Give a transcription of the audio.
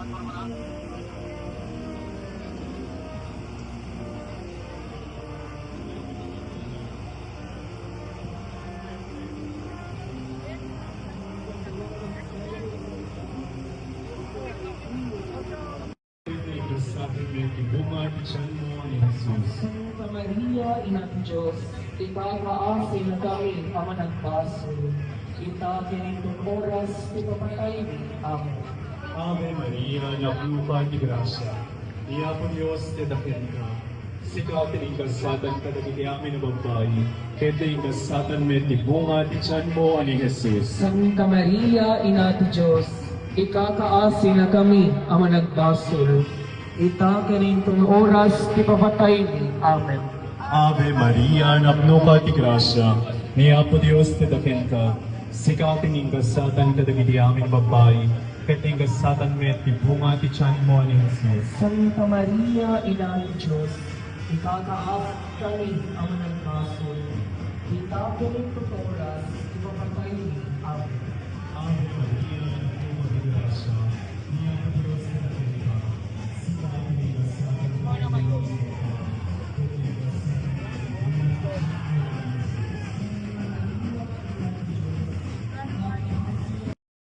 Sa ating may kibungan, siyan mo ni Jesus. Santa Maria, Ina ng Diyos, ipag-aasi na kami, Ama ng Baso, kita kinitong oras, ipapatay ni. Amen. Ave Maria, napupa di grasya. Iya po Diyos, tetakin ka. Sikaw tiningkasatan ka dagiti amin na babae. Kete ingkasatan may tibunga, di siyan mo ani Jesus. Santa Maria, Ina ng Diyos, ikakaasi na kami, Ama ng Baso, kita kinitong oras, ipapatay ni. Amen. Ave Maria, napno di grasya. Iya po Diyos, tetakin ka. Sikaw tiningkasatan ka dagiti amin na babae. Kete ingkasatan may tibunga, di siyan mo ani Jesus. Santa Maria, Ina ng Diyos, ikakaasi kami, Ama ng Baso, kita kinitong oras, ipapatay ni. Amen. Ave Maria, napno di grasya.